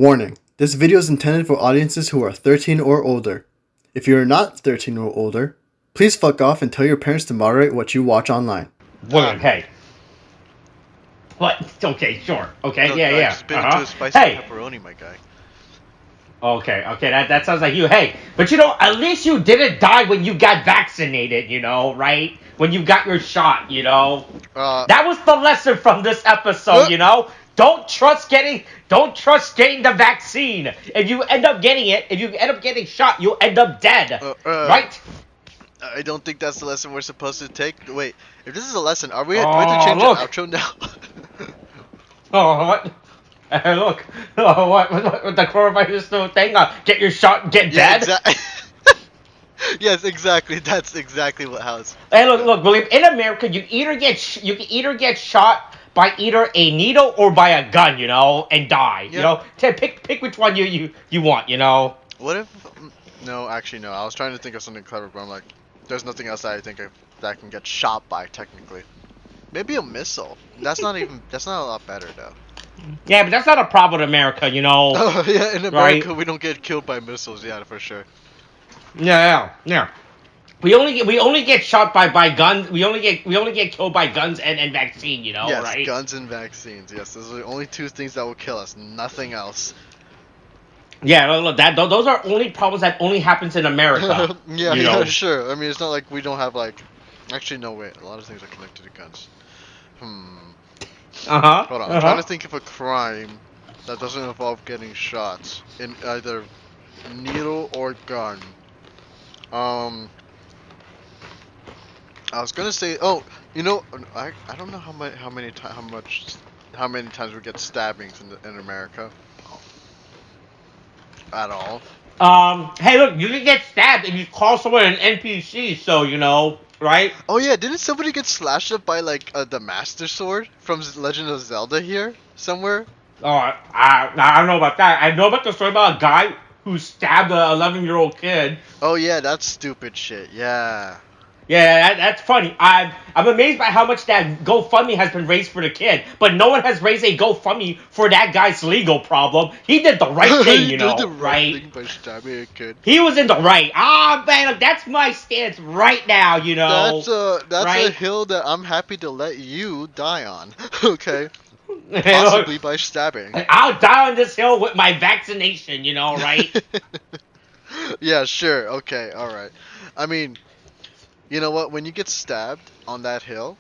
Warning, this video is intended for audiences who are 13 or older. If you are not 13 or older, please fuck off and tell your parents to moderate what you watch online. William, hey. What? Okay, sure. Okay, No, yeah. just bit into a spicy pepperoni, my guy. Okay, that sounds like you. Hey, but at least you didn't die when you got vaccinated, right? When you got your shot, That was the lesson from this episode, Don't trust getting the vaccine. If you end up getting it, if you end up getting shot, you'll end up dead. Right? I don't think that's the lesson we're supposed to take. Wait, if this is a lesson, do we have to change the outro now? Oh, what? Look. Oh, what the coronavirus thing? Get your shot, get dead? Exactly. Yes, exactly. That's exactly how it's. Hey, look, William. In America, you can either get shot by either a needle or by a gun, and die. Yeah. Pick which one you want, What if? No, actually, no. I was trying to think of something clever, but I'm like, there's nothing else that I think of that can get shot by technically. Maybe a missile. That's not a lot better though. Yeah, but that's not a problem in America, Oh yeah, in America right? we don't get killed by missiles, yeah, for sure. Yeah. We only get shot by guns. We only get killed by guns and vaccine, yes, right? Guns and vaccines. Yes, those are the only two things that will kill us. Nothing else. Yeah, look, those are only problems that only happens in America. yeah, sure. I mean, it's not like we don't have like. Actually, no, wait. A lot of things are connected to guns. Hold on. I'm trying to think of a crime that doesn't involve getting shots in either needle or gun. I was gonna say, I don't know how many times we get stabbings in America. At all. Hey, look, you can get stabbed if you call someone an NPC, so right? Oh yeah, didn't somebody get slashed up by like the Master Sword from Legend of Zelda here somewhere? Oh, I don't know about that. I know about the story about a guy who stabbed a 11-year-old kid. Oh yeah, that's stupid shit. Yeah. Yeah, that's funny. I'm amazed by how much that GoFundMe has been raised for the kid, but no one has raised a GoFundMe for that guy's legal problem. He did the right thing, He did the right thing by stabbing a kid. He was in the right. Man, that's my stance right now. That's right? a hill that I'm happy to let you die on. Okay. Possibly by stabbing. I'll die on this hill with my vaccination. Right? Yeah, sure. Okay. All right. I mean. You know what? When you get stabbed on that hill,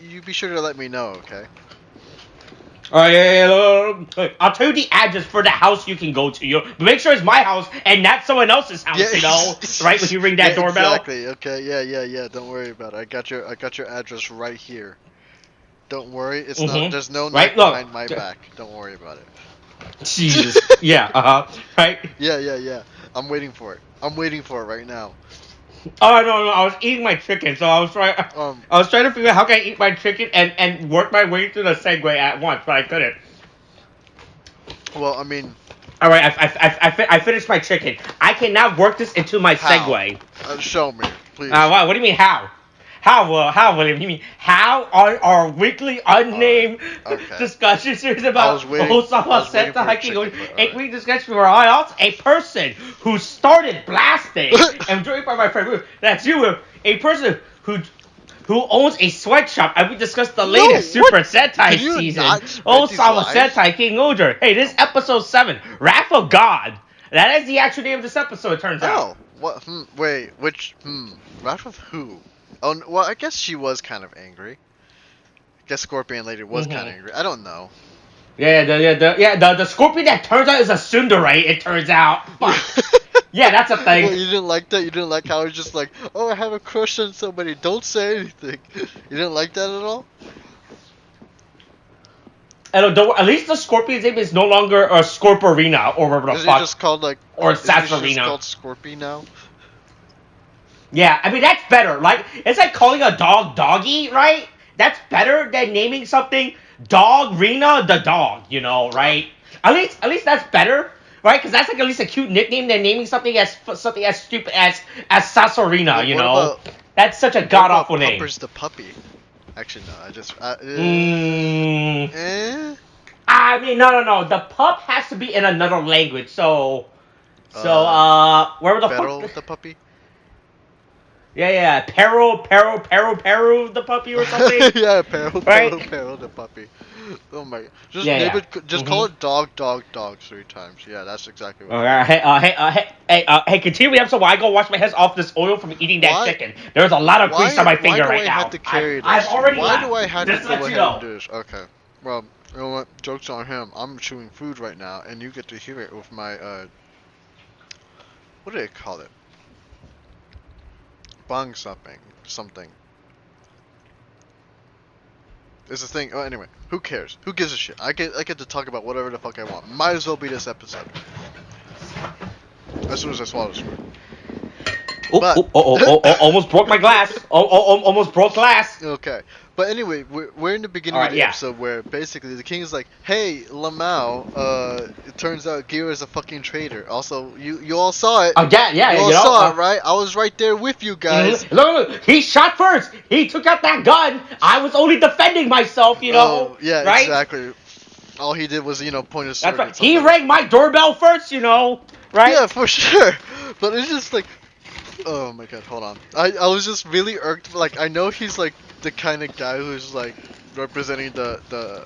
you be sure to let me know, okay? I'll tell you the address for the house you can go to. Make sure it's my house and not someone else's house. Right when you ring that doorbell. Exactly. Okay. Yeah. Don't worry about it. I got your address right here. Don't worry. It's not. There's no knife behind my back. Don't worry about it. Jesus. Yeah. Right. Yeah. I'm waiting for it. I'm waiting for it right now. Oh no! I was eating my chicken, so I was trying to figure out how can I eat my chicken and work my way through the segue at once, but I couldn't. Well, I mean. All right, I finished my chicken. I can now work this into my segue. Show me, please. What do you mean how? How, William? You mean how on our weekly unnamed discussion series about Ohsama Sentai King-Ohger, a weekly discussion where I also a person who started blasting and joined by my friend. That's you, a person who owns a sweatshop, and we discussed the latest Super Sentai season. Ohsama Sentai King-Ohger. Hey, this is episode 7, Wrath of God. That is the actual name of this episode. It turns out. Oh, what? Wait, which? Wrath of who? Oh, well, I guess she was kind of angry. I guess Scorpion Lady was kind of angry. I don't know. Yeah, the Scorpion that turns out is a tsundere, it turns out. Yeah, that's a thing. Well, you didn't like that? You didn't like how it's just like, oh, I have a crush on somebody, don't say anything. You didn't like that at all? And at least the Scorpion's name is no longer a Scorporina or whatever the fuck. Is it just called like... Or Sassarina. Is it just called Scorpy now? Yeah, I mean, that's better. Like, it's like calling a dog Doggy, right? That's better than naming something Dog Rena the dog, right? At least that's better, right? Because that's like at least a cute nickname than naming something as stupid as Sassarina, That's such a god-awful name. Pupper's the puppy. Actually, no, I just... I mean, no. The pup has to be in another language. So, where the Beryl fuck? the puppy? Yeah. Peril, the puppy or something. Yeah, Peril Right? the puppy. Oh my! Just name Yeah. it. Just call it dog 3 times. Yeah, that's exactly what. Alright, hey, continue the episode while I go wash my hands off this oil from eating that Why? chicken. There's a lot of grease on my Why finger do right I now. have to carry I've this? already Why left. do I have Just to let go you ahead know. and do this? Okay. Well, you know what? Joke's on him. I'm chewing food right now, and you get to hear it with my what do they call it? Bong something. It's a thing. Oh, anyway, who cares? Who gives a shit? I get to talk about whatever the fuck I want. Might as well be this episode. As soon as I swallow this food. Almost broke my glass. Almost broke glass. Okay, but anyway, we're in the beginning of the episode where basically the king is like, "Hey, Lamau, it turns out Gira is a fucking traitor." Also, you all saw it. Yeah. You all saw it, right? I was right there with you guys. Look, he shot first. He took out that gun. I was only defending myself, you know. Yeah, right? Exactly. All he did was, point his sword. That's right. He rang my doorbell first, right? Yeah, for sure. But it's just like, oh my god, hold on. I was just really irked. Like, I know he's like the kind of guy who's like representing the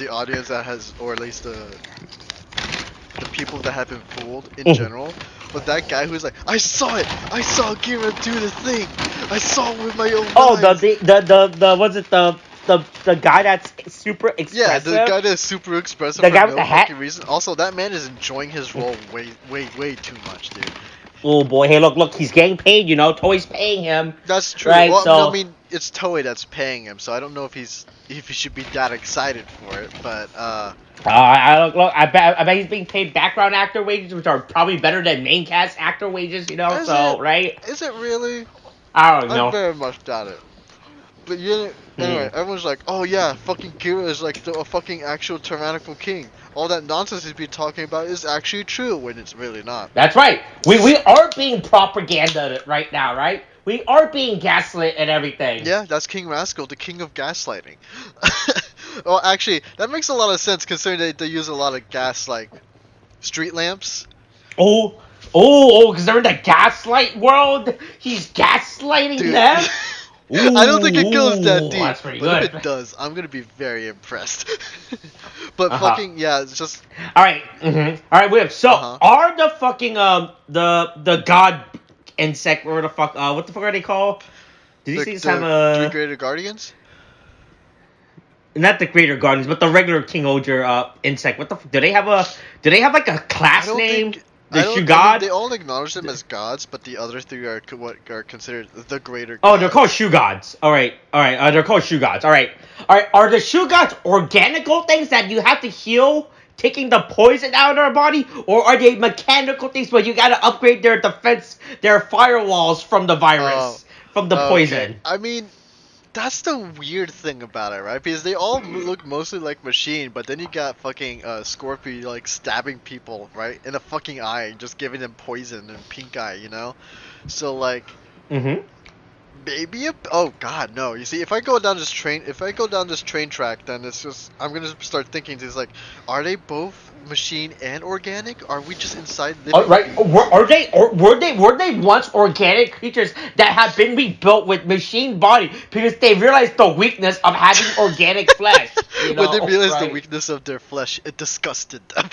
audience that has, or at least the people that have been fooled in general. But that guy who's like, I saw it. I saw Gira do the thing. I saw it with my own eyes. Oh, the what's it the guy that's super expressive? Yeah, the guy that's super expressive. The guy with with no the hat. Reason. Also, that man is enjoying his role way too much, dude. Oh boy, hey look, he's getting paid, Toei's paying him. That's true. Right, well, so... no, I mean, it's Toei that's paying him, so I don't know if he should be that excited for it, but I bet he's being paid background actor wages, which are probably better than main cast actor wages, right? Is it really? I don't know. I very much doubt it. But anyway, everyone's like, oh yeah, fucking Gira is like a fucking actual tyrannical king. All that nonsense he's been talking about is actually true when it's really not. That's right. We are being propaganda right now, right? We are being gaslit and everything. Yeah, that's King Rascal, the king of gaslighting. Well, actually, that makes a lot of sense considering they use a lot of gas, like street lamps. Because they're in the gaslight world. He's gaslighting them. I don't think it goes that deep, that's pretty but good. if it does, I'm gonna be very impressed. But fucking yeah, it's just. All right, all right. Wait. So are the fucking the god insect? What the fuck are they called? Did you see this time? Three Greater Guardians. Not the Greater Guardians, but the regular King-Ohger insect. What the? Do they have like a class name? The Shoe God? I mean, they all acknowledge them as gods, but the other three are what are considered the greater gods. Oh, they're called Shoe Gods. All right. They're called Shoe Gods. All right. Are the Shoe Gods organical things that you have to heal, taking the poison out of their body, or are they mechanical things where you gotta upgrade their defense, their firewalls from the virus, from the poison? I mean, that's the weird thing about it, right? Because they all look mostly like machine, but then you got fucking Scorpio like stabbing people right in the fucking eye, and just giving them poison and pink eye, So like, maybe oh god no. You see, if I go down this train track, then it's just I'm gonna start thinking things like, are they both machine and organic? Are we just inside living? Right? Were they once organic creatures that have been rebuilt with machine body because they realized the weakness of having organic flesh? When they realized the weakness of their flesh, it disgusted them.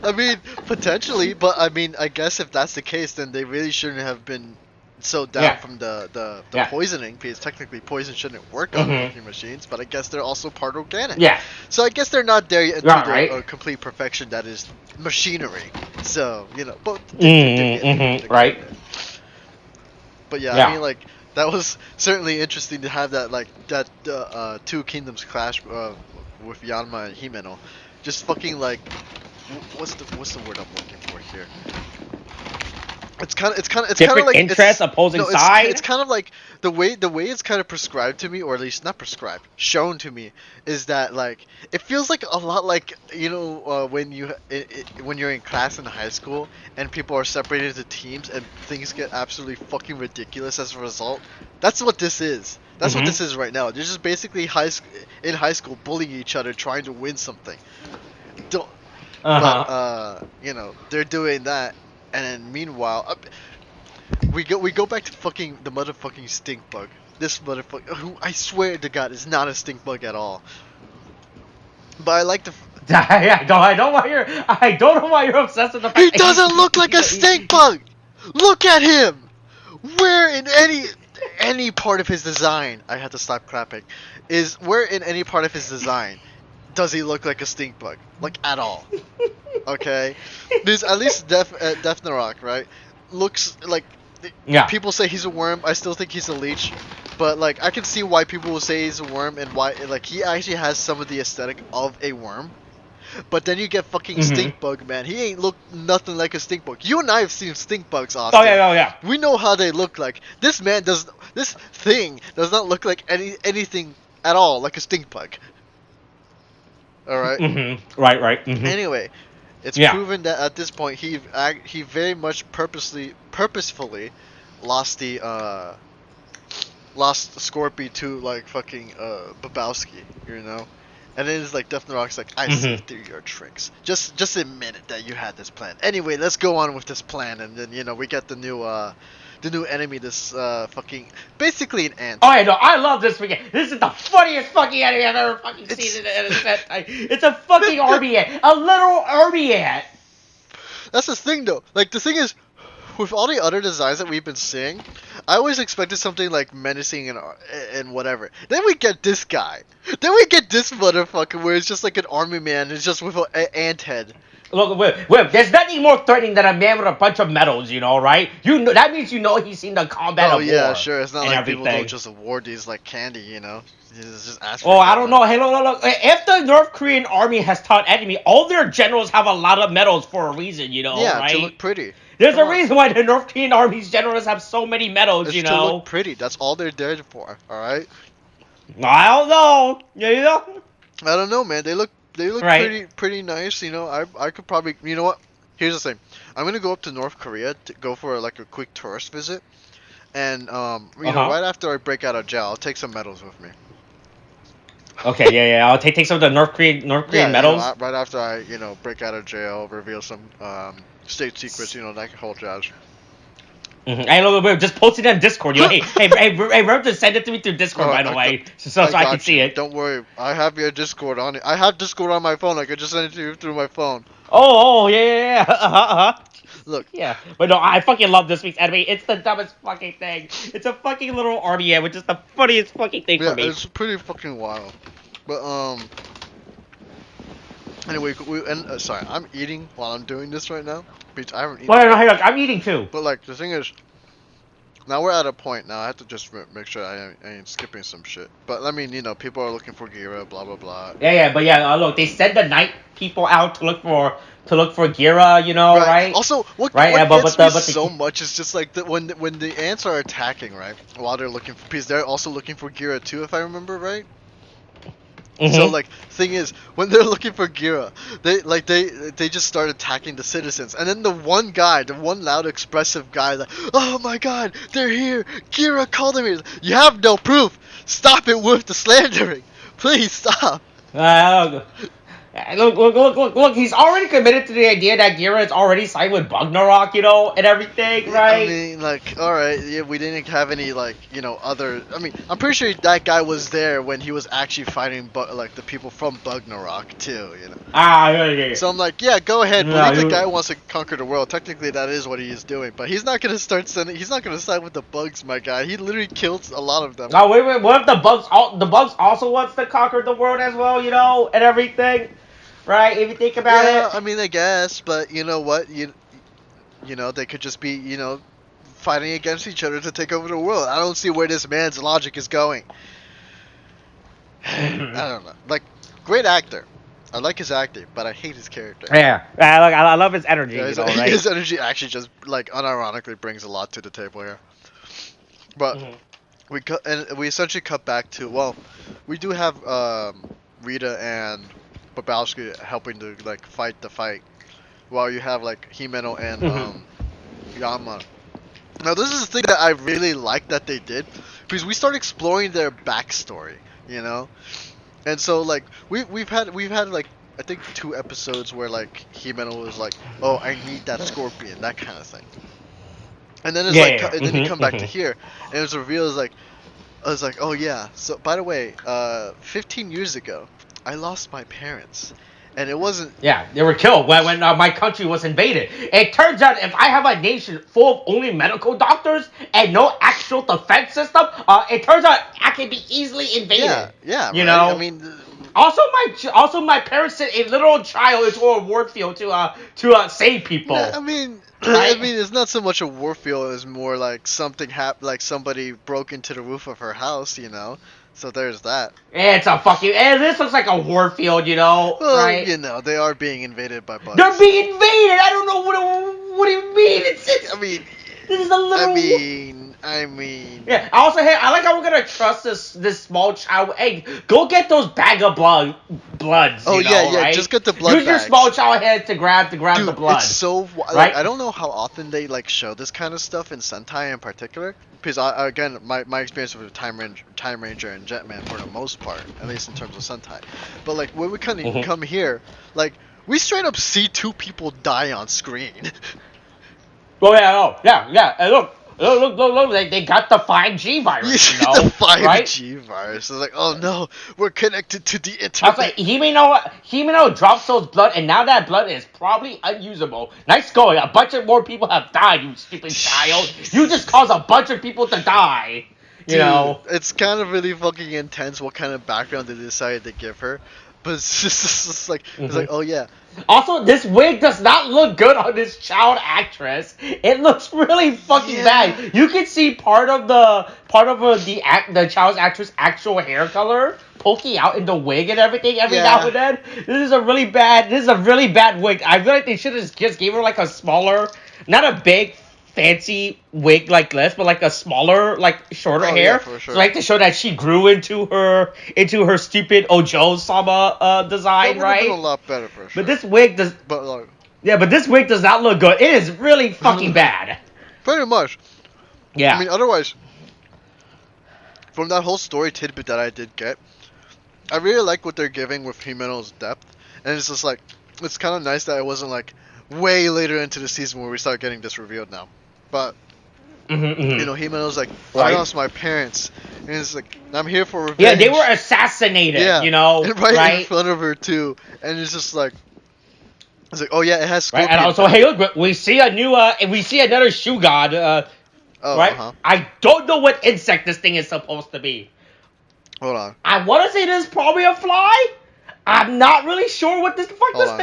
I mean, potentially, but I mean, I guess if that's the case, then they really shouldn't have been so down from the poisoning, because technically poison shouldn't work on working machines, but I guess they're also part organic. Yeah. So I guess they're not there yet to the complete perfection that is machinery. So, but right. But yeah, I mean, like, that was certainly interesting to have that, like, that two kingdoms clash with Yanma and Himeno. Just fucking like, what's the word I'm looking for here? It's kind of different like interests, opposing sides. It's kind of like the way it's kind of prescribed to me, or at least not prescribed, shown to me, is that like it feels like a lot like when you're in class in high school and people are separated into teams and things get absolutely fucking ridiculous as a result. That's what this is. That's what this is right now. They're just basically in high school bullying each other, trying to win something. But they're doing that. And then meanwhile, we go back to fucking the motherfucking stink bug. This motherfucker, who I swear to God is not a stink bug at all. But I like the. I don't know why you're obsessed with the fact. He doesn't look like a stink bug. Look at him. Where in any part of his design, I had to stop clapping. Where in any part of his design does he look like a stink bug? Like at all? Okay, there's at least Defnarok, right? Looks like people say he's a worm. I still think he's a leech, but like I can see why people will say he's a worm and why like he actually has some of the aesthetic of a worm. But then you get fucking stink bug, man. He ain't look nothing like a stink bug. You and I have seen stink bugs, Austin. Oh yeah. We know how they look like. This thing does not look like anything at all like a stink bug. All right. Right. Anyway. It's proven that at this point he very much purposefully lost Scorpy to like fucking Babowski, you know, and then it's like Defnarok's like, I see through your tricks. Just admit it that you had this plan. Anyway, let's go on with this plan, and then we get the new enemy, this fucking basically an ant. Oh, I know. I love this fucking. This is the funniest fucking enemy I've ever fucking seen in a Sentai. It's a fucking army ant, a literal army ant. That's the thing, though. Like the thing is, with all the other designs that we've been seeing, I always expected something like menacing and whatever. Then we get this guy. Then we get this motherfucker where it's just like an army man. It's just with an ant head. Look, wait, there's nothing more threatening than a man with a bunch of medals, right? That means he's seen the combat of war. Oh yeah, sure. It's not like everything. People don't just award these like candy, Just ask for I don't know. Hey, look. If the North Korean army has taught enemy, all their generals have a lot of medals for a reason, Yeah, right? to look pretty. There's a reason why the North Korean army's generals have so many medals, It's to look pretty. That's all they're there for, all right? I don't know. I don't know, man. They look pretty nice, I could probably, you know what? Here's the thing. I'm gonna go up to North Korea to go for like a quick tourist visit, and right after I break out of jail, I'll take some medals with me. Okay, yeah. I'll take some of the North Korean medals. Right after I break out of jail, reveal some state secrets, that whole jazz. Hey, look, just post it on Discord. Hey, remember to send it to me through Discord, by the way, so I can see it. Don't worry, I have your Discord on it. I have Discord on my phone. I could just send it to you through my phone. Oh, yeah. Look. Yeah, but no, I fucking love this week's anime. It's the dumbest fucking thing. It's a fucking little army ant, which is the funniest fucking thing for me. Yeah, it's pretty fucking wild. But anyway, sorry, I'm eating while I'm doing this right now. Because I haven't eaten. Well, no, hang on, I'm eating too. But like the thing is, now we're at a point. Now I have to just make sure I ain't skipping some shit. But I mean, people are looking for Gira, blah blah blah. Yeah, look, they send the night people out to look for Gira, right? Also, what gets me so much is just like when the ants are attacking, right? While they're looking for peace, they're also looking for Gira too, if I remember right. So like, thing is, when they're looking for Gira, they just start attacking the citizens, and then the one loud expressive guy, like, oh my God, they're here, Gira called them here. You have no proof. Stop it with the slandering. Please stop. Look, he's already committed to the idea that Gira is already signed with Bugnarok, and everything, right? I mean, like, alright, yeah, we didn't have any, like, other... I mean, I'm pretty sure that guy was there when he was actually fighting, the people from Bugnarok, too, Yeah. So I'm like, yeah, go ahead, believe the guy wants to conquer the world. Technically, that is what he is doing, but he's not gonna he's not gonna side with the bugs, my guy. He literally kills a lot of them. Oh, wait, what if the bugs also wants to conquer the world as well, and everything? Right, if you think about it. Yeah, I mean, I guess, but you know what? They could just be, fighting against each other to take over the world. I don't see where this man's logic is going. I don't know. Like, great actor. I like his acting, but I hate his character. Yeah, I love his energy. Yeah, right? His energy actually just like unironically brings a lot to the table here. But we essentially cut back to we do have Rita and Babowski helping to like fight the fight, while you have like Himeno and Yama. Now this is the thing that I really like that they did, because we start exploring their backstory, and so like we've had like I think 2 episodes where like Himeno was like, oh, I need that scorpion, that kind of thing. And then it's and then you come back to here, and it was revealed I was like, oh yeah. So by the way, 15 years ago, I lost my parents, and it wasn't. Yeah, they were killed when my country was invaded. It turns out if I have a nation full of only medical doctors and no actual defense system, it turns out I can be easily invaded. Yeah. You know. I mean. Also, my parents sent a literal child into a war field to save people. Yeah, I mean, it's not so much a war field; it's more like something like somebody broke into the roof of her house, So there's that. It's a fucking. This looks like a war field, Well, right? they are being invaded by bugs. They're being invaded. I don't know what do you mean? It's. I mean. This is a little. I mean. Yeah. Also, hey, I like how we're gonna trust this small child. Hey, go get those bag of bloods. Oh yeah. Right? Just get the blood. Use your small child head to grab Dude, the blood. It's so right? I don't know how often they like show this kind of stuff in Sentai in particular. Because again, my experience with Time Ranger and Jetman for the most part, at least in terms of Sentai. But like when we kind of come here, like we straight up see 2 people die on screen. Oh yeah. And look. They got the 5G virus, The 5G right? virus. It's like, oh no, we're connected to the internet. I was like, Himeno drops those blood, and now that blood is probably unusable. Nice going. A bunch of more people have died, you stupid child. You just caused a bunch of people to die. You know? It's kind of really fucking intense what kind of background they decided to give her. But it's just like, it's like, oh yeah. Also, this wig does not look good on this child actress. It looks really fucking bad. You can see part of the child's actress' actual hair color poking out in the wig and everything every now and then. This is a really bad wig. I feel like they should have just gave her like a smaller, not a big fancy wig like this, but like a smaller, like shorter hair. Yeah, for sure. So like to show that she grew into her stupid Ohsama design, right? Been a lot better for sure. But this wig does. But like, but this wig does not look good. It is really fucking bad. Pretty much. Yeah. I mean, otherwise, from that whole story tidbit that I did get, I really like what they're giving with Himeno's depth, and it's just like, it's kind of nice that it wasn't like way later into the season where we start getting this revealed now. But Himeno's like, I lost my parents, and it's like, I'm here for revenge. Yeah, they were assassinated. And right in front of her too, and it's just like, it's like, oh yeah, it has scorpion. Right, and also, hey, look, we see another shoe god. Right? I don't know what insect this thing is supposed to be. Hold on. I want to say this is probably a fly. I'm not really sure what this thing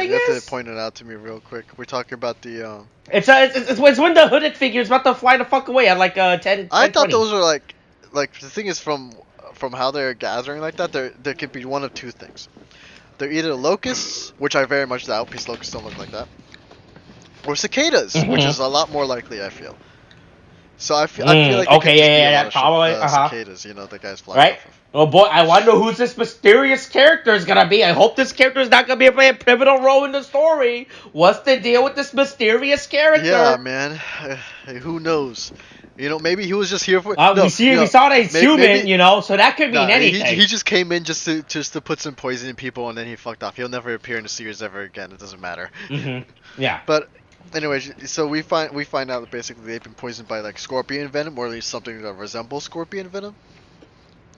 you is. You have to point it out to me real quick. We're talking about the It's when the hooded figure is about to fly the fuck away at like 10. I thought those were like the thing is from how they're gathering like that. There could be one of 2 things. They're either locusts, which I very much doubt, because locusts don't look like that, or cicadas, which is a lot more likely. I feel. So I feel like probably cicadas. The guys flying right. off of. Oh boy, I wonder who this mysterious character is gonna be. I hope this character is not gonna be playing a pivotal role in the story. What's the deal with this mysterious character? Yeah, man. Who knows? Maybe he was just here for. We saw that he's human, so that could mean anything. He just came in just to put some poison in people, and then he fucked off. He'll never appear in the series ever again. It doesn't matter. Yeah. But anyways, so we find out that basically they've been poisoned by like scorpion venom, or at least something that resembles scorpion venom.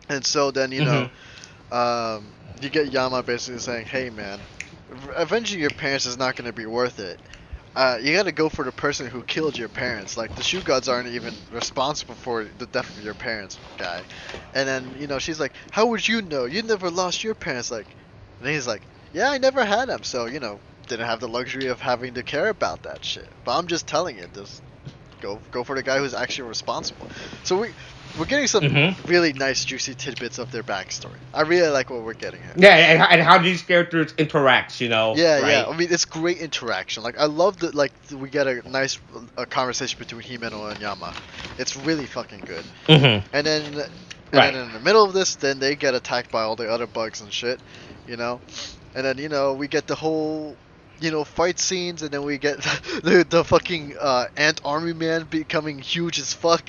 And so then you get Yama basically saying, "Hey man, avenging your parents is not going to be worth it. You got to go for the person who killed your parents. Like the shoe gods aren't even responsible for the death of your parents, guy." And then she's like, "How would you know? You never lost your parents." Like, and he's like, "Yeah, I never had them, so didn't have the luxury of having to care about that shit. But I'm just telling you this." Go for the guy who's actually responsible. So we're getting some really nice, juicy tidbits of their backstory. I really like what we're getting here. Yeah, and how these characters interact, Yeah, right? yeah. I mean, it's great interaction. Like, I love that. Like, we get a nice conversation between Himeno and Yama. It's really fucking good. And then, in the middle of this, then they get attacked by all the other bugs and shit. And then we get the whole. Fight scenes, and then we get the fucking ant army man becoming huge as fuck.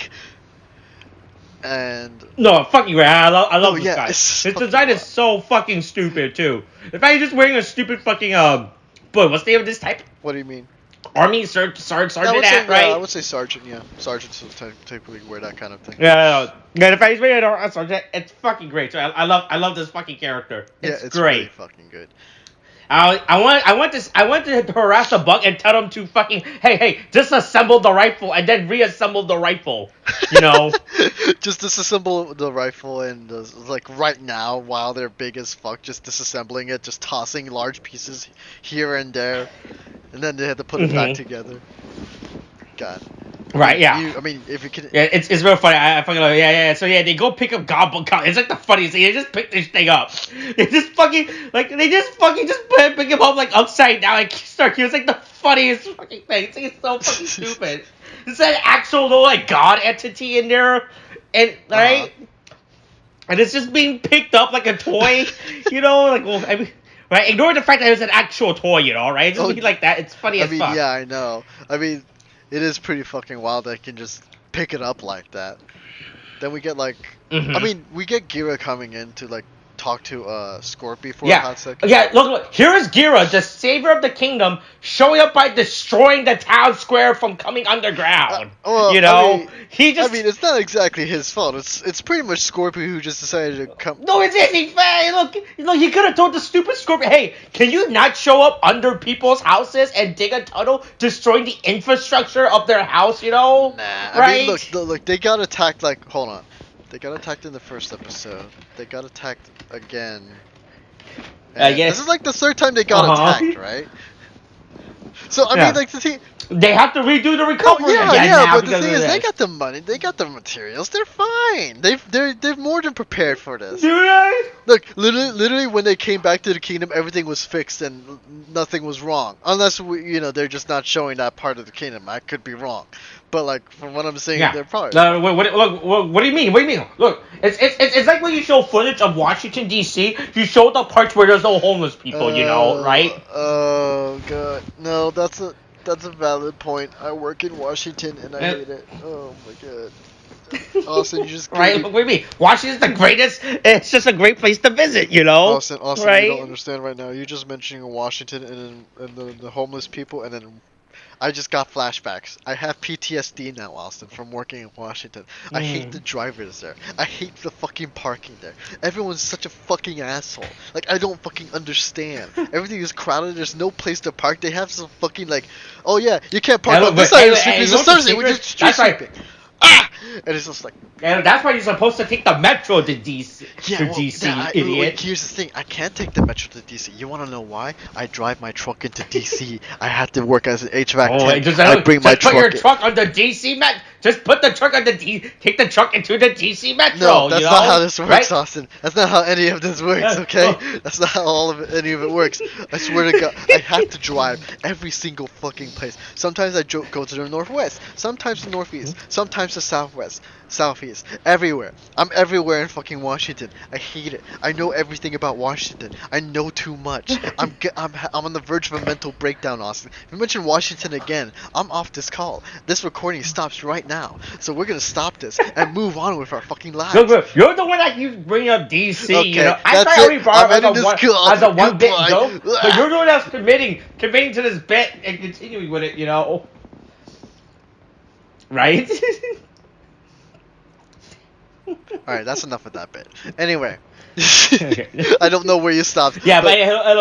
And no, fucking right. I love this guy. His design is so fucking stupid too. The fact he's just wearing a stupid fucking boy, what's the name of this type? What do you mean? Army sergeant right? Yeah, I would say sergeant. Yeah, sergeants typically wear that kind of thing. Yeah. The fact he's wearing a sergeant, it's fucking great. So I love this fucking character. It's great. Really fucking good. I want to harass a bug and tell him to fucking hey disassemble the rifle and then reassemble the rifle. Just disassemble the rifle and like right now while they're big as fuck, just disassembling it, just tossing large pieces here and there, and then they had to put it back together. God. Right, yeah. If you can. Yeah, it's real funny. I fucking love it. Yeah. So yeah, they go pick up Goblin. It's like the funniest thing. They just pick this thing up. They just fucking pick him up like upside down and start. It's like the funniest fucking thing. It's so fucking stupid. It's that actual little like god entity in there, and right, and it's just being picked up like a toy. Right. Ignore the fact that it was an actual toy. Right. It's just like that. It's funny as fuck. Yeah, I know. It is pretty fucking wild that I can just pick it up like that. Then we get like, we get Gira coming in to like talk to Scorpy for a hot second. Yeah, look, here is Gira, the savior of the kingdom, showing up by destroying the town square from coming underground. It's not exactly his fault. It's pretty much Scorpy who just decided to come. No, it's easy. Look, he could have told the stupid Scorpy, hey, can you not show up under people's houses and dig a tunnel, destroying the infrastructure of their house, Nah, right? Look, they got attacked hold on. They got attacked in the first episode. They got attacked again. This is like the third time they got attacked, right? So the team. They have to redo the recovery but the thing is, they got the money, they got the materials, they're fine. They're more than prepared for this. Do they? Look, literally, when they came back to the kingdom, everything was fixed and nothing was wrong. Unless they're just not showing that part of the kingdom. I could be wrong, but like from what I'm saying, they're probably. What do you mean? What do you mean? Look, it's like when you show footage of Washington D.C. You show the parts where there's no homeless people, right? Oh god, no, that's a valid point. I work in Washington and I hate it. Oh my god. Austin, you just right? Look, what do you mean? Washington's the greatest. It's just a great place to visit, Austin, right? You don't understand right now. You're just mentioning Washington and the homeless people, and then I just got flashbacks. I have PTSD now, Austin, from working in Washington. I hate the drivers there. I hate the fucking parking there. Everyone's such a fucking asshole. Like, I don't fucking understand. Everything is crowded. There's no place to park. They have some fucking like, oh yeah, you can't park on this side of the street because it's Thursday. We're just street sweeping. And it's just like, and that's why you're supposed to take the metro to DC. Idiot. Here's the thing: I can't take the metro to DC. You want to know why? I drive my truck into DC. I have to work as an HVAC tech. I bring my truck. Put your truck on the DC metro. Just put the truck on take the truck into the DC metro. No, that's not how this works, right? Austin. That's not how any of this works. Okay, that's not how any of it works. I swear to God, I have to drive every single fucking place. Sometimes I go to the northwest. Sometimes the northeast. Sometimes the southwest. Southeast, everywhere. I'm everywhere in fucking Washington. I hate it. I know everything about Washington. I know too much. I'm on the verge of a mental breakdown, Austin. If you mention Washington again, I'm off this call. This recording stops right now. So we're gonna stop this and move on with our fucking lives. You're the one that you bring up DC. Okay, I thought every bar as a one bit joke, but you're the one that's committing to this bit and continuing with it. Right? Alright, that's enough of that bit. Anyway. I don't know where you stopped. Yeah, but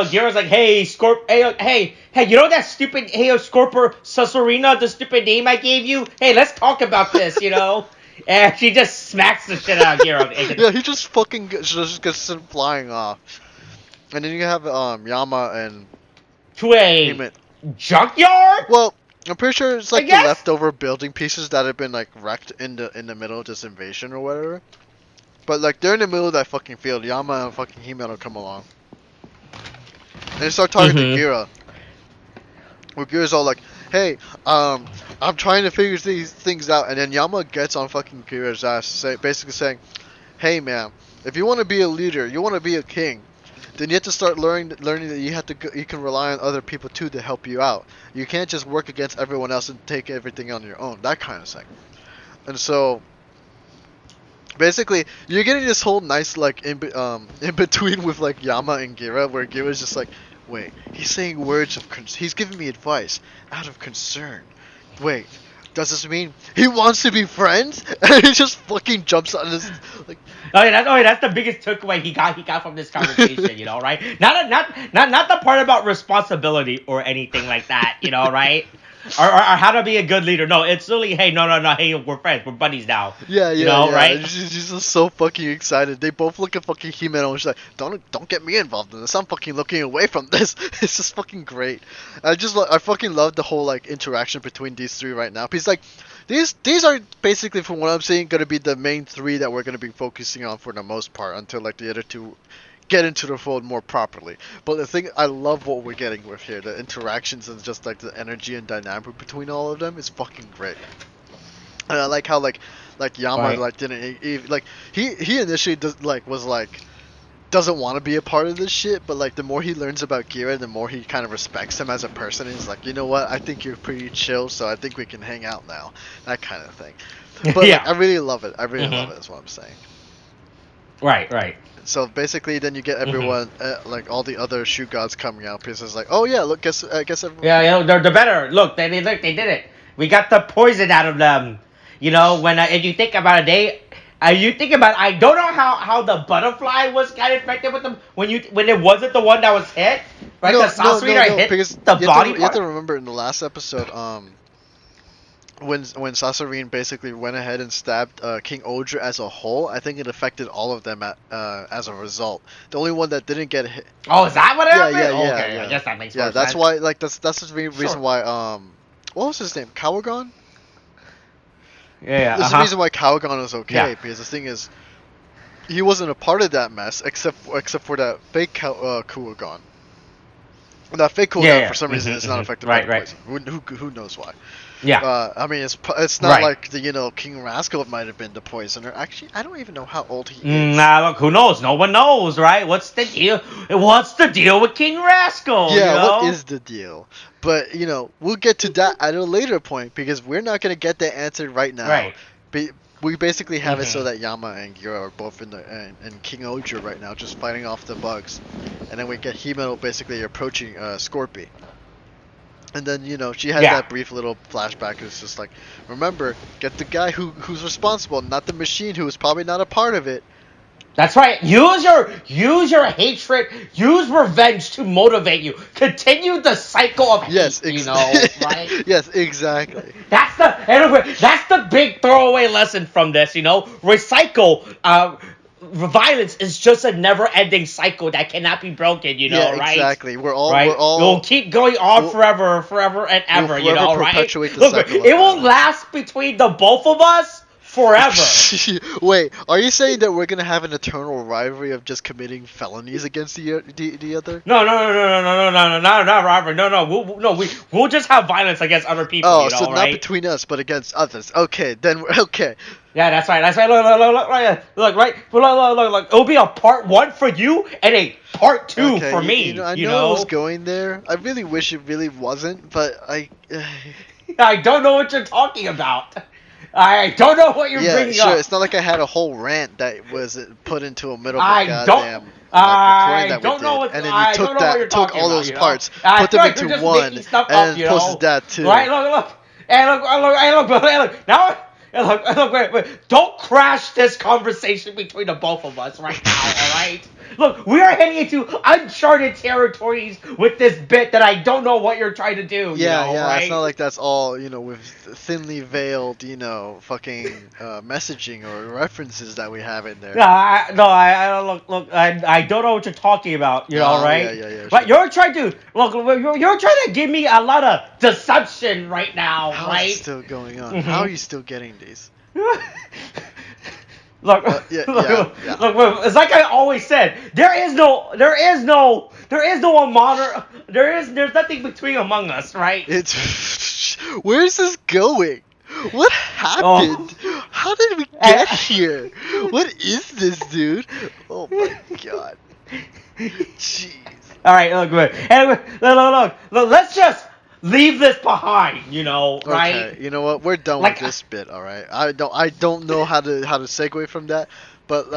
Gira's like, hey, hey, you know that stupid, Scorpor Susurina, the stupid name I gave you? Hey, let's talk about this, And she just smacks the shit out of Gira. Yeah, he just fucking just gets sent flying off. And then you have Yama and... To a junkyard? Well... I'm pretty sure it's like the leftover building pieces that have been like wrecked in the middle of this invasion or whatever. But like they're in the middle of that fucking field. Yama and fucking He-Man will come along. And they start talking to Gira. Where Gira's all like, "Hey, I'm trying to figure these things out." And then Yama gets on fucking Gira's ass, basically saying, "Hey man, if you want to be a leader, you want to be a king, then you have to start learning that you can rely on other people too to help you out. You can't just work against everyone else and take everything on your own." That kind of thing. And so basically, you're getting this whole nice like in between with like Yama and Gira, where Gira's just like, "Wait, he's saying words of he's giving me advice out of concern. Wait, does this mean he wants to be friends?" And he just fucking jumps on this like. That's the biggest takeaway he got from this conversation, you know, right? Not the part about responsibility or anything like that, you know, right? Or how to be a good leader. No, it's literally, hey, no, hey, we're friends, we're buddies now. Yeah, you know, right? She's just so fucking excited. They both look at fucking He-Man and she's like, don't get me involved in this. I'm fucking looking away from this. It's just fucking great. I fucking love the whole like interaction between these three right now. Because like these are basically, from what I'm seeing, gonna be the main three that we're gonna be focusing on for the most part until like the other two get into the fold more properly. But the thing, I love what we're getting with here. The interactions and just like the energy and dynamic between all of them is fucking great. And I like how like Yama like didn't even, like he initially doesn't want to be a part of this shit, but like the more he learns about Gira, the more he kind of respects him as a person. He's like, you know what, I think you're pretty chill, so I think we can hang out now. That kind of thing. But like, I really love it. I really love it, is what I'm saying. Right. So basically, then you get everyone, like all the other shoe gods coming out. Because it's like, oh yeah, look, guess everyone. Yeah, they're better. Look, they did it. We got the poison out of them. You know, when if you think about it, I don't know how the butterfly was kind of infected with them when it wasn't the one that was hit, right? No, the Sasori hit because the body. You have to remember in the last episode, when Sasori basically went ahead and stabbed King-Ohger as a whole, I think it affected all of them as a result. The only one that didn't get hit. Oh, is that what happened? Yeah. Okay, I guess that makes more sense. Yeah, that's why. Like that's the reason why. What was his name? Kawagon? Yeah. There's the reason why Kawagon was okay, because the thing is, he wasn't a part of that mess except for that fake Kawagon. That fake Kawagon for some reason is not affected by the poison. Who knows why? Yeah. I mean, it's not like the King Rascal might have been the poisoner. Actually, I don't even know how old he is. Nah, look, who knows? No one knows, right? What's the deal? What's the deal with King Rascal? Yeah, you know? What is the deal? But we'll get to that at a later point because we're not gonna get the answer right now. Right. We basically have it so that Yama and Gira are both in King-Ohger right now, just fighting off the bugs, and then we get He-Man basically approaching Scorpy. And then, she had that brief little flashback. It's just like, remember, get the guy who's responsible, not the machine who is probably not a part of it. That's right. Use your hatred, use revenge to motivate you. Continue the cycle of hate, right? Yes, exactly. That's the big throwaway lesson from this, Recycle. Violence is just a never-ending cycle that cannot be broken, right? Exactly. We'll keep going on forever and ever, right? Perpetuate the cycle. It will last between the both of us forever. Wait, are you saying that we're gonna have an eternal rivalry of just committing felonies against the other? No, not rivalry. No, we'll just have violence against other people. Oh, so not between us, but against others. Okay, then okay. Yeah, that's right. Look, right. Look. It'll be a part 1 for you and a part 2 for me. I know I was going there. I really wish it really wasn't, but I don't know what you're talking about. I don't know what you're bringing up. It's not like I had a whole rant that was put into a middle of I don't know what. And then you took all those parts, put them into one, and posted that too. Right, look. And look. Now, wait. Don't crash this conversation between the both of us right now, alright? Look, we are heading into uncharted territories with this bit that I don't know what you're trying to do, right? It's not like that's all, with thinly veiled, fucking messaging or references that we have in there. I don't know what you're talking about, right? Yeah. But you're trying to, you're trying to give me a lot of deception right now, How right? is it still going on? How are you still getting these? Look, it's like I always said. There's nothing between among us, right? Where's this going? What happened? How did we get here? What is this, dude? Oh my god. Jeez. All right, look. Anyway, look. Let's just leave this behind, right? Okay, you know what? We're done with this bit, all right? I don't know how to segue from that, but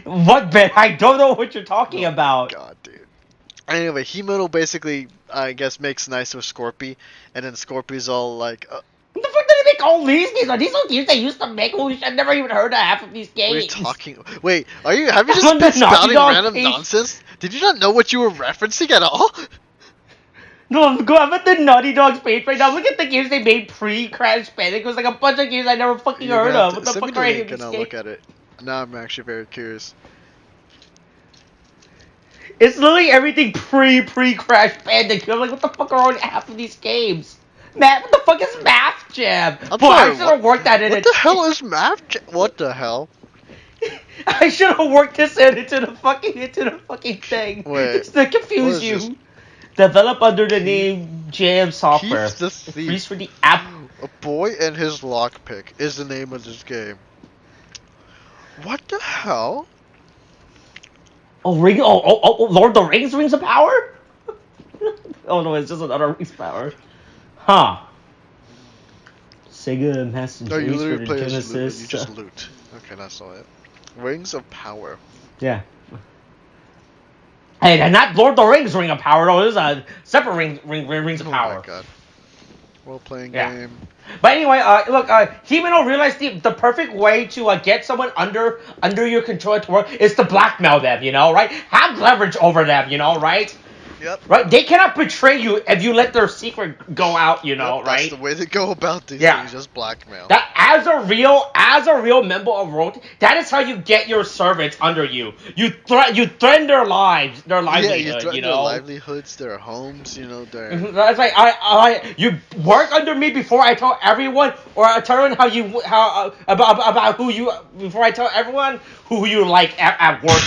what bit? I don't know what you're talking about. God, dude. Anyway, Himeno basically, I guess, makes nice with Scorpy, and then Scorpy's all like, what the fuck did they make all these games? Are these all games they used to make? I've never even heard of half of these games. Wait, have you just been spouting random nonsense? Did you not know what you were referencing at all? No, I'm at the Naughty Dog's page right now. Look at the games they made pre-Crash Bandicoot. It was like a bunch of games I never fucking heard of. What the fuck are any of these games? Look at it. Now I'm actually very curious. It's literally everything pre-Crash Bandicoot. I'm like, what the fuck are on half of these games? Matt, what the fuck is Math Jam? I should have worked that in. What the hell is Math Jam? What the hell? I should have worked this into the fucking thing. Wait, just to confuse you. This? Developed under the name Jam Software. Released for the app. A Boy and His Lockpick is the name of this game. What the hell? Lord of the Rings, Rings of Power? Oh no, it's just another Rings of Power. Huh. Sega Master Race you literally for play the Genesis. You just loot. Okay, that's all it. Rings of Power. Yeah. Hey, and not Lord of the Rings Ring of Power, though. This is a separate Rings of Power. Oh my god. Well-playing game. But anyway, look, Himeno realized the perfect way to get someone under your control to work is to blackmail them, right? Have leverage over them, right? Yep. Right? They cannot betray you if you let their secret go out, right? That's the way to go about these things, just blackmail. That as a real member of royalty, that is how you get your servants under you. You threaten their lives, their livelihood, you threaten their livelihoods, their homes, their... That's like, you work under me before I tell everyone, or I tell everyone about who you, before I tell everyone who you like at work,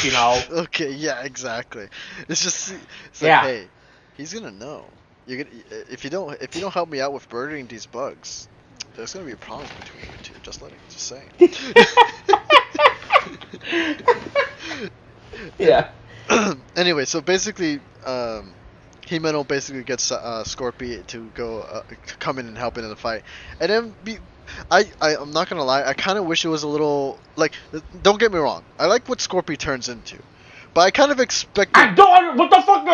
Okay, yeah, exactly. It's like, hey, he's gonna know. If you don't help me out with murdering these bugs, there's gonna be a problem between you two. Just saying. Yeah. Anyway, so basically, Himeno basically gets Scorpy to go come in and help in the fight, and then I'm not gonna lie, I kind of wish it was a little like. Don't get me wrong, I like what Scorpy turns into. But I kind of expected. What the fuck?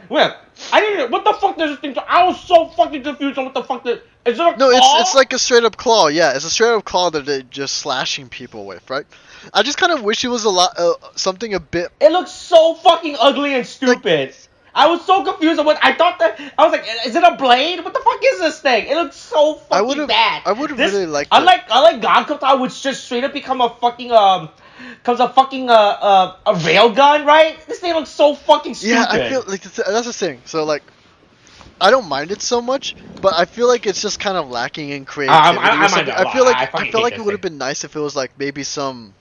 What the fuck does this thing? I was so fucking confused on what the fuck. Is it a claw? No, it's like a straight up claw. Yeah, it's a straight up claw that they're just slashing people with, right? I just kind of wish it was a lot, something a bit. It looks so fucking ugly and stupid. I was so confused on what I thought that. I was like, is it a blade? What the fuck is this thing? It looks so fucking bad. I would have really liked. Unlike Gankota, which just straight up become a fucking a railgun, right? This thing looks so fucking stupid. Yeah, I feel like that's the thing. So like, I don't mind it so much, but I feel like it's just kind of lacking in creativity. I feel like it would have been nice if it was like maybe some,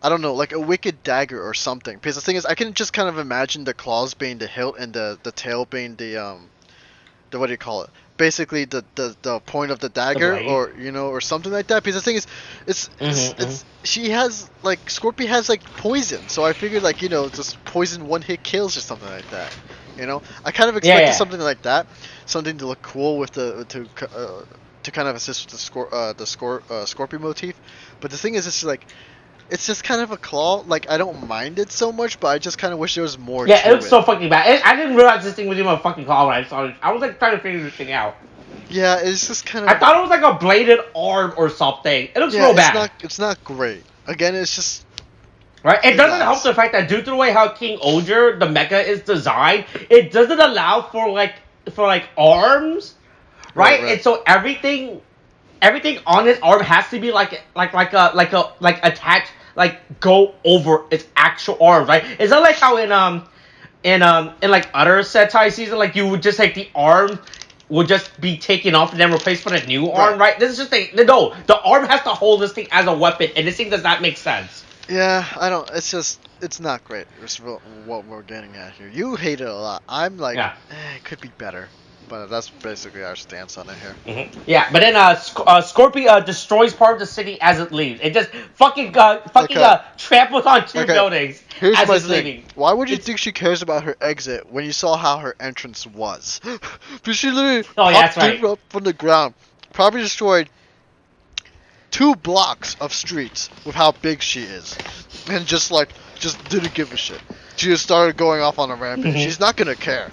I don't know, like a wicked dagger or something. Because the thing is, I can just kind of imagine the claws being the hilt and the tail being the what do you call it? Basically the point of the dagger, or or something like that. Because the thing is, it's she has like Scorpy has like poison, so I figured like just poison one hit kills or something like that. I kind of expected something like that, something to look cool with to kind of assist with the Scorpio motif. But the thing is, it's just kind of a claw. Like, I don't mind it so much, but I just kind of wish there was more to it. Yeah, it looks so fucking bad. I didn't realize this thing was even a fucking claw when I saw it. I was like trying to figure this thing out. Yeah, it's just kind of. I thought it was like a bladed arm or something. It looks real bad. It's not great. Again, it's just. Right, it doesn't help the fact that due to the way how King-Ohger, the mecha, is designed, it doesn't allow for arms, right? And so everything on his arm has to be like attached, like go over its actual arms, right? It's not like how in like other Sentai season, like you would just like the arm would just be taken off and then replaced with a new arm, right? This is just the arm has to hold this thing as a weapon, and this thing does not make sense. Yeah, I don't. It's not great. It's what we're getting at here. You hate it a lot. I'm like, it could be better. But that's basically our stance on it here. Mm-hmm. Yeah, but then Scorpio destroys part of the city as it leaves. It just fucking tramples on two buildings as it's leaving. Why would you think she cares about her exit when you saw how her entrance was? Because she literally popped up from the ground, probably destroyed 2 blocks of streets with how big she is, and just didn't give a shit. She just started going off on a rampage. Mm-hmm. She's not gonna care.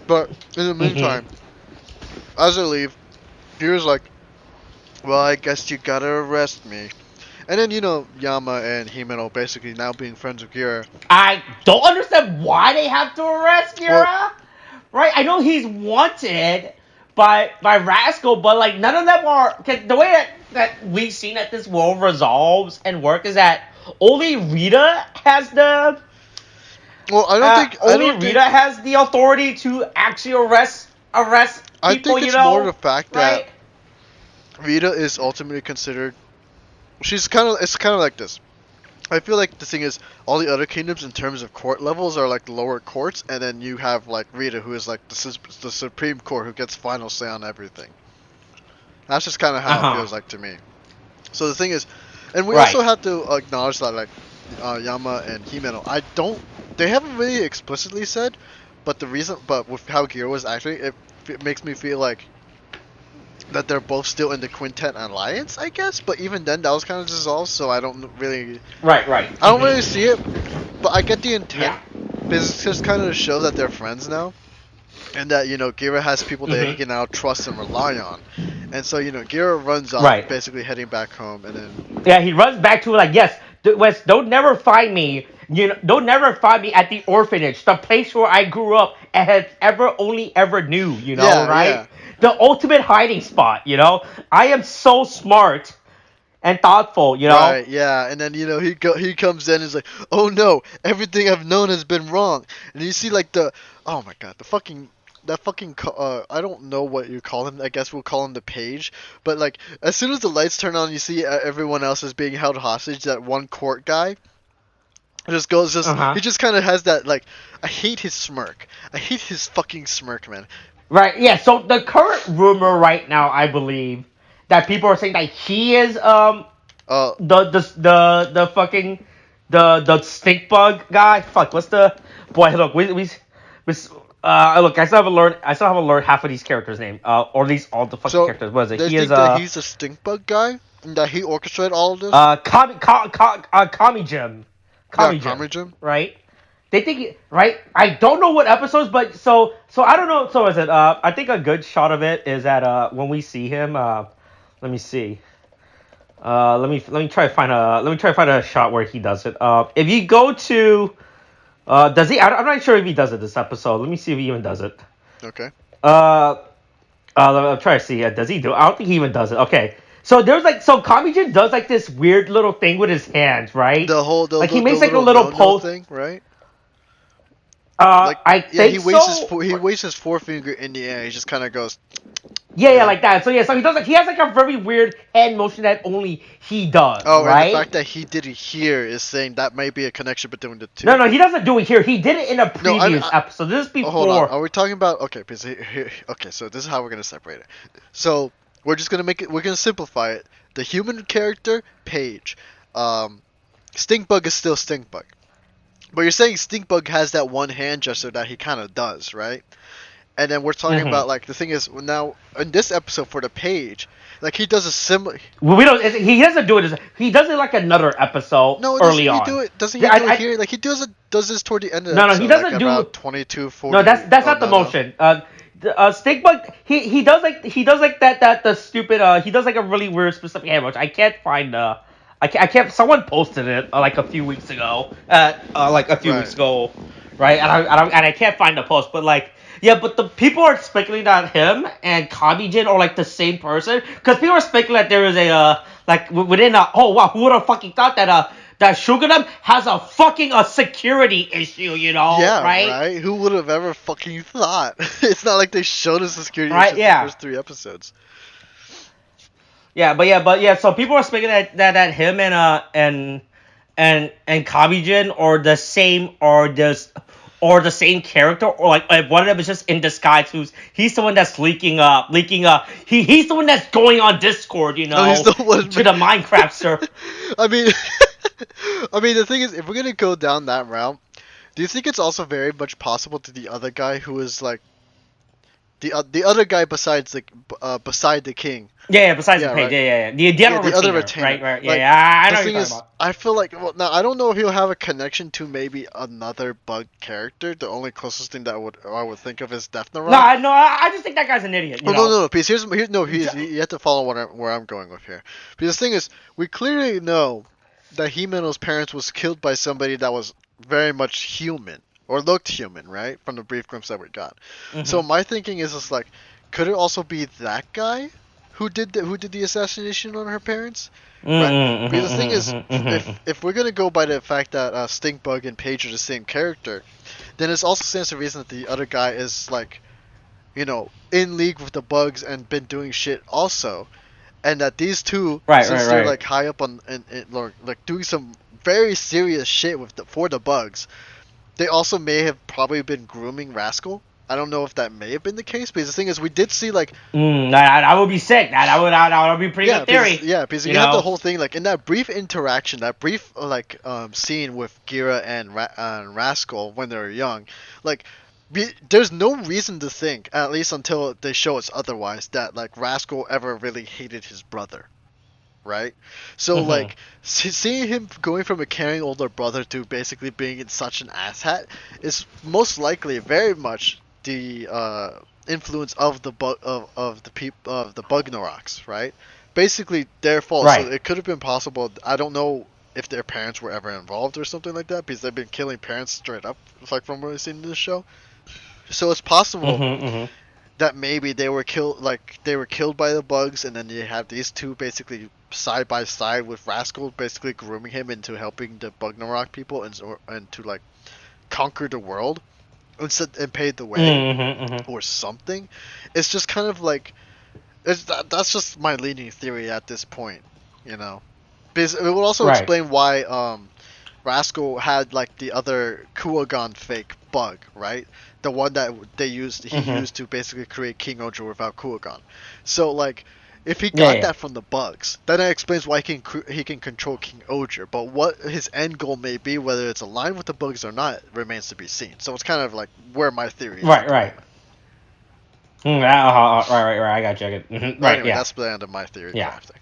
But in the meantime, as I leave, Kira's like, well, I guess you gotta arrest me. And then, Yama and Himeno basically now being friends with Kira. I don't understand why they have to arrest Kira. Right? I know he's wanted by Rascal, but like none of them are. The way that we've seen that this world resolves and work is that only Rita has the. Well, I don't think Rita has the authority to actually arrest people. I think it's more the fact that Rita is ultimately considered. It's kind of like this. I feel like the thing is, all the other kingdoms in terms of court levels are like the lower courts, and then you have like Rita, who is like the Supreme Court, who gets final say on everything. That's just kind of how it feels like to me. So the thing is, and we also have to acknowledge that like Yama and Himeno, they haven't really explicitly said, but with how Gira was acting, it makes me feel like that they're both still in the Quintet Alliance, I guess. But even then, that was kind of dissolved, so I don't really. Right. I don't really see it, but I get the intent. Yeah. It's just kind of to show that they're friends now, and that Gira has people that he can now trust and rely on, and so Gira runs off, basically heading back home, and then. He runs back to like, yes, Wes, don't never find me. Don't never find me at the orphanage, the place where I grew up and had only ever knew, right? Yeah. The ultimate hiding spot, I am so smart and thoughtful, Right, yeah, and then, he comes in and is like, oh no, everything I've known has been wrong. And you see, like, oh my god, I don't know what you call him, I guess we'll call him the page, but, like, as soon as the lights turn on, you see everyone else is being held hostage, that one court guy. He just kind of has that, like, I hate his smirk. I hate his fucking smirk, man. Right, yeah, so the current rumor right now, I believe, that people are saying that he is, the fucking, the stink bug guy. Fuck, what's the, boy, look, look, I still haven't learned half of these characters' name, or at least all the fucking characters. What is it? He's a stink bug guy? And that he orchestrated all of this? Kami Jim, right? They think, right? I don't know what episodes, but so I don't know. So is it? I think a good shot of it is that when we see him. Let me see. Let me try to find a shot where he does it. If you go to, does he? I'm not sure if he does it this episode. Let me see if he even does it. Okay. I'm trying to see. Does he do? I don't think he even does it. Okay. So there's Kami-jin does like this weird little thing with his hands, right? He makes like a little pose thing, right? I think he waves his forefinger in the air. He just kind of goes. Yeah, like that. So he does he has like a very weird hand motion that only he does. Oh, right? And the fact that he did it here is saying that might be a connection between the two. No, he doesn't do it here. He did it in a previous episode. This is before. Hold on. Are we talking about? Okay, so this is how we're gonna separate it. So we're just gonna we're gonna simplify it. The human character, Paige. Stinkbug is still Stinkbug. But you're saying Stinkbug has that one hand gesture that he kind of does, right? And then we're talking about, like, the thing is, now, in this episode for the Page, like, he does a similar... Well, he doesn't do it, he does it like another episode early on. Doesn't he do it here? Like, he does this toward the end of the episode. No, he doesn't like do... About 22, 40... No, that's not the motion. Stinkbug, he does like that the stupid he does like a really weird specific hand which I can't find I can't someone posted it like a few weeks ago weeks ago, right? And I can't find the post, but like yeah, but the people are speculating that him and Kamijin are like the same person because people are speculating that there is a like within oh wow, who would have fucking thought that Shogunum has a fucking security issue, Yeah, right? Who would have ever fucking thought? It's not like they showed us the security right, issue in the first 3 episodes. Yeah, so people are speculating that him and Kamijin are the same or the same character, or like one of them is just in disguise. He's the one that's leaking. He's the one that's going on Discord, he's the one to the Minecraft server. I mean, the thing is, if we're gonna go down that route, do you think it's also very much possible to the other guy who is like the other guy beside the king? Yeah, besides the page, right. The other retainer, right? I know what you're talking about. I feel like, well, now I don't know if he'll have a connection to maybe another bug character. The only closest thing that I would think of is Deathnarock. No, I just think that guy's an idiot. No. Because you have to follow where I'm going with here. Because the thing is, we clearly know that Himeno's parents was killed by somebody that was very much human or looked human, right? From the brief glimpse that we got. Mm-hmm. So my thinking is just like, could it also be that guy who did the assassination on her parents? Right? Because the thing is, if we're gonna go by the fact that Stinkbug and Paige are the same character, then it also stands to reason that the other guy is like, in league with the bugs and been doing shit also, and that these two, they're like high up on and like doing some very serious shit for the bugs, they also may have probably been grooming Rascal. I don't know if that may have been the case, because the thing is, we did see like that would be sick. That would be pretty good theory. Because you have the whole thing like in that brief interaction, that brief scene with Gira and Rascal when they were young, like there's no reason to think, at least until they show us otherwise, that like Rascal ever really hated his brother. Right? So like seeing him going from a caring older brother to basically being in such an asshat is most likely very much the influence of the Bugnoroks, right? Basically their fault. Right. So it could have been possible. I don't know if their parents were ever involved or something like that, because they've been killing parents straight up, like from what we've seen in the show. So it's possible that maybe they were killed by the bugs, and then you have these two basically side by side with Rascal basically grooming him into helping the Bugnorok people and to like conquer the world and pave the way or something. It's just kind of like that's just my leading theory at this point, because it would also explain why Rascal had like the other Kuogon fake bug, right? The one that he used to basically create King-Ohger without Kuogon. So like, if he got that from the bugs, then that explains why he can control King-Ohger. But what his end goal may be, whether it's aligned with the bugs or not, remains to be seen. So it's kind of like where my theory is. Right. I got you. Anyway, that's the end of my theory drafting.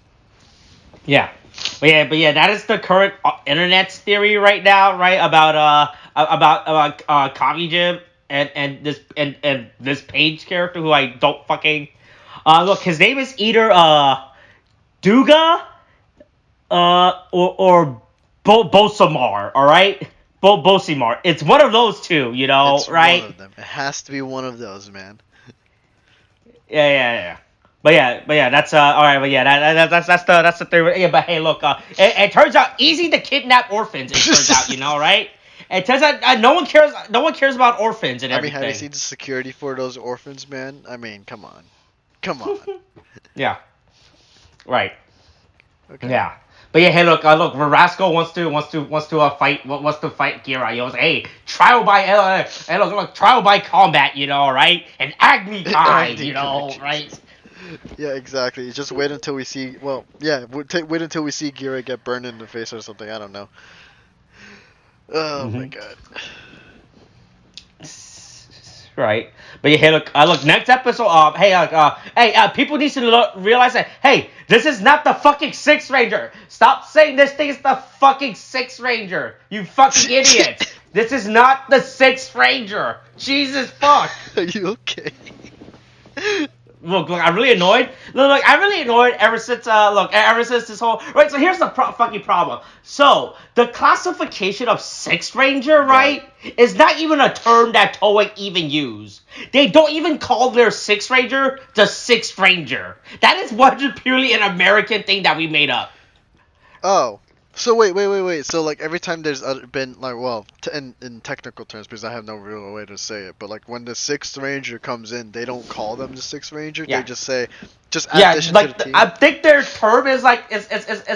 Yeah. But that is the current internet's theory right now, right? About Kamijin and this Page character who I don't fucking look. His name is either Duga or Bosimar. All right, Bosimar. It's one of those two. It's right? One of them. It has to be one of those, man. Yeah. But that's all right. But yeah, that's the theory. Yeah, but hey, look, it turns out easy to kidnap orphans. It turns out, right? It turns out no one cares about orphans and everything. I mean, have you seen the security for those orphans, man? I mean, come on. Yeah. Right. Okay. Yeah. But yeah, hey, look, Rascal wants to fight Gira. He was like, hey, trial by combat, right? And Agni time, right? Yeah, exactly. Just wait until we see. Well, yeah, wait until we see Gira get burned in the face or something. I don't know. Oh my god. Right. But yeah, hey, look. Next episode. People need to realize that. Hey, this is not the fucking Sixth Ranger. Stop saying this thing is the fucking Sixth Ranger. You fucking idiot. This is not the Sixth Ranger. Jesus fuck. Are you okay? Look, I'm really annoyed. Look, I'm really annoyed ever since this whole right. So here's the fucking problem. So the classification of Sixth Ranger, right, is not even a term that Toei even use. They don't even call their Sixth Ranger the Sixth Ranger. That is purely an American thing that we made up. Oh. So wait. So like every time there's been like in technical terms because I have no real way to say it, but like when the Sixth Ranger comes in, they don't call them the Sixth Ranger. Yeah. They just say addition to the team. I think their term is like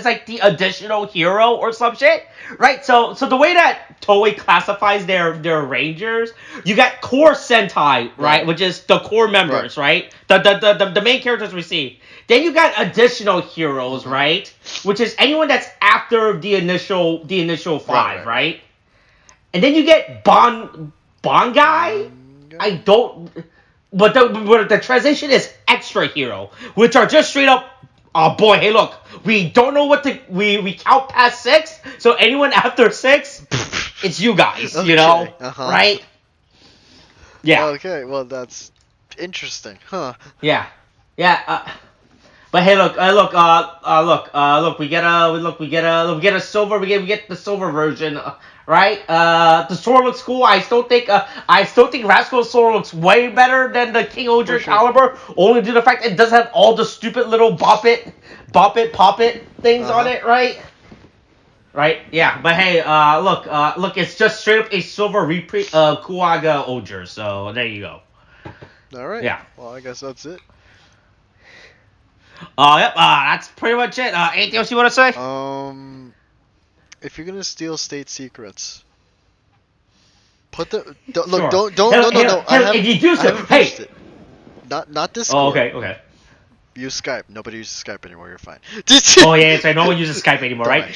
like the additional hero or some shit, right? So the way that Toei classifies their Rangers, you got core Sentai, right, which is the core members, right? The main characters we see. Then you got additional heroes, right? Which is anyone that's after the initial five, right? And then you get Bangai. I don't. But the transition is extra hero, which are just straight up. Oh boy, hey look, we don't know what we count past 6, so anyone after 6, it's you guys, you know, right? Yeah. Okay, well that's interesting, huh? Yeah. But hey, look, we get the silver version, right? The sword looks cool. I still think Rascal's sword looks way better than the King-Ohger caliber, only due to the fact it does have all the stupid little bop it, pop it things on it, right? Right? Yeah, but hey, look, it's just straight up a silver reprint Kuaga Ohger, so there you go. Alright. Yeah. Well, I guess that's it. Yep, that's pretty much it. Anything else you want to say? If you're gonna steal state secrets, put the I haven't finished it. Not Discord. Oh, okay. Use Skype. Nobody uses Skype anymore. You're fine. Oh yeah, so no one uses Skype anymore, right?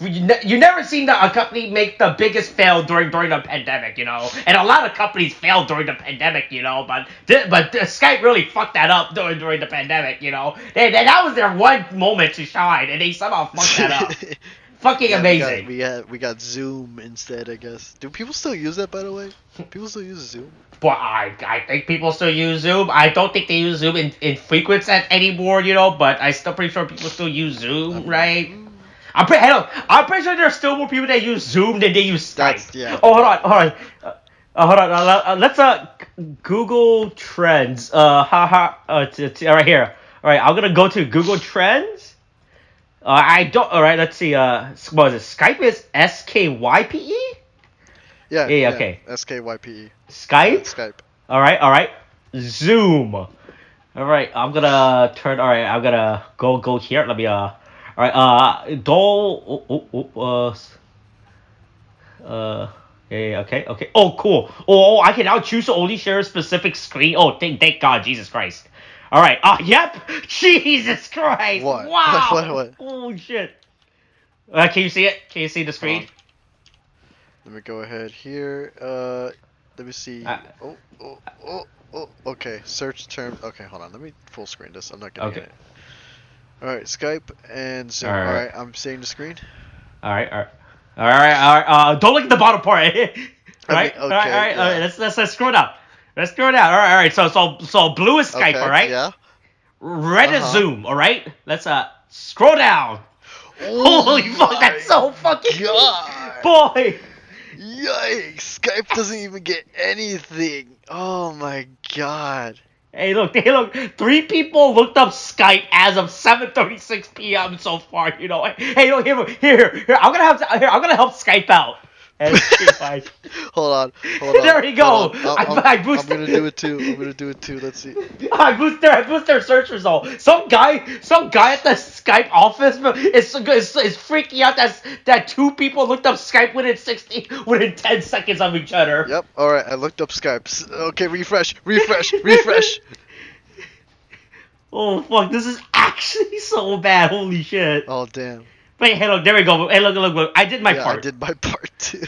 You never seen a company make the biggest fail during the pandemic, you know. And a lot of companies failed during the pandemic, you know. But Skype really fucked that up during the pandemic, you know. That was their one moment to shine, and they somehow fucked that up. Fucking amazing. We got Zoom instead, I guess. Do people still use that, by the way? People still use Zoom? But I think people still use Zoom. I don't think they use Zoom in frequency anymore, you know. But I'm still pretty sure people still use Zoom, right? I'm pretty sure there's still more people that use Zoom than they use Skype. Oh, hold on. Let's Google Trends. It's right here. All right, I'm gonna go to Google Trends. I don't. All right, let's see. What is it? Skype is SKYPE. Yeah. Okay. SKYPE. Skype. Yeah, Skype. All right. Zoom. All right, I'm gonna turn. All right, I'm gonna go here. Let me. All right. Yeah. Okay. Oh, cool. Oh, I can now choose to only share a specific screen. Oh, thank God, Jesus Christ. All right. Yep. Jesus Christ. What? Wow. What? Oh shit. Can you see it? Can you see the screen? Let me go ahead here. Let me see. Okay. Search terms. Okay, hold on. Let me full screen this. I'm not getting it. All right, Skype and Zoom. All right, I'm seeing the screen. All right. Don't look at the bottom part. All right. Let's scroll down. All right. So blue is Skype. Okay, all right. Yeah. Red is Zoom. All right. Let's scroll down. Holy fuck! That's so fucking God. Boy. Yikes! Skype doesn't even get anything. Oh my God. Hey, look. 3 people looked up Skype as of 7:36 p.m. so far. You know. Hey, look here. I'm gonna help Skype out. Hold on. There we go. I boosted. I'm gonna do it too. Let's see. I boost their search result. Some guy at the Skype office is freaking out that 2 people looked up Skype within 10 seconds of each other. Yep. All right. I looked up Skype. Okay. Refresh. Oh fuck! This is actually so bad. Holy shit. Oh damn. Wait, hey, look, there we go. Hey, look. I did my part. I did my part too.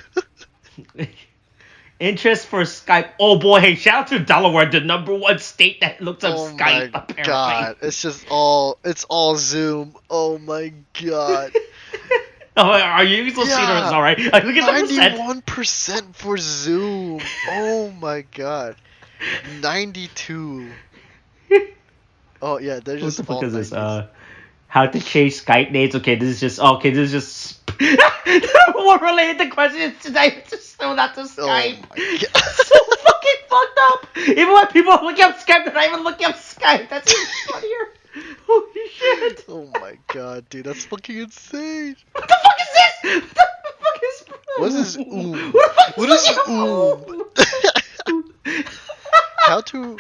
Interest for Skype. Oh boy, hey, shout out to Delaware, the #1 state that looks up Skype, apparently. God, it's all Zoom. Oh my God. Are you able to see the result, right? Look at the 91% for Zoom. Oh my God. 92. Oh yeah, they're What just the fuck all is this? 90s. How to change Skype names? Okay, this is just. More related to questions tonight. It's just still not to Skype. Oh my god. So fucking fucked up. Even when people are looking up Skype, they're not even looking up Skype. That's even funnier. Holy shit. Oh my god, dude, that's fucking insane. What the fuck is this? What is What What is How to?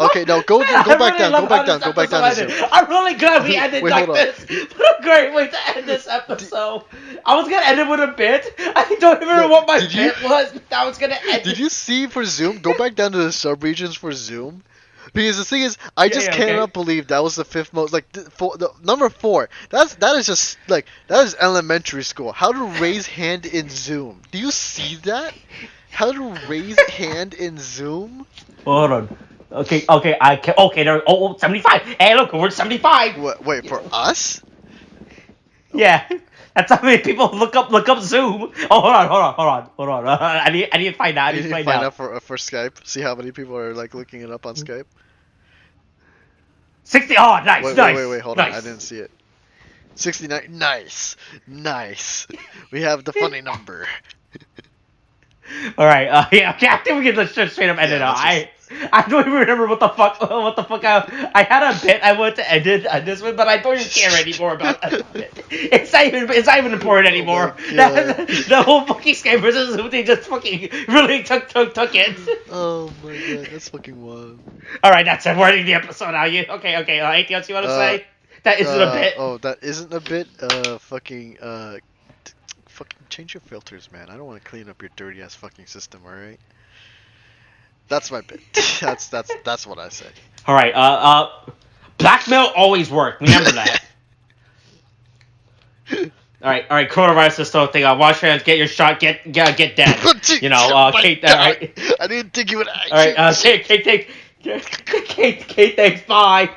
Okay, no, go back down. Go back down to Zoom. I'm really glad we ended Wait, like hold on. this. What a great way to end this episode. I was gonna end it with a bit. I don't even know what my bit was, but I was gonna end Did you see for Zoom? Go back down to the sub-regions for Zoom. Because the thing is, I just cannot believe that was the fifth most, like, the number 4. That is just, like, that is elementary school. How to raise hand in Zoom. Do you see that? How to raise hand in Zoom? Hold on. Okay, there. 75. Hey, look, we're 75. Wait, for us? Yeah, that's how many people look up Zoom. Oh, hold on. I need to find out. You need to find out for Skype. See how many people are like looking it up on Skype. 60. Oh, nice. Wait, hold on. Nice. I didn't see it. 69. Nice. We have the funny number. All right. Yeah. Okay. I think we can just straight up end it out. I don't even remember what the fuck. I had a bit I wanted to end it on this one, but I don't even care anymore about it. It's not even important anymore. The whole fucking Skype versus Zoom thing just fucking really took it. Oh my god, that's fucking wild. All right, that's it. We're ending the episode now. Okay. Anything else you want to say? That isn't a bit. Oh, that isn't a bit. Fucking change your filters, man. I don't want to clean up your dirty ass fucking system. All right. That's my bit. That's what I say. All right. Blackmail always worked. Remember that. All right. Coronavirus is still a thing. Wash your hands. Get your shot. Get dead. You know. Kate. All right. I didn't think you would. All right. Kate. Thanks. Bye.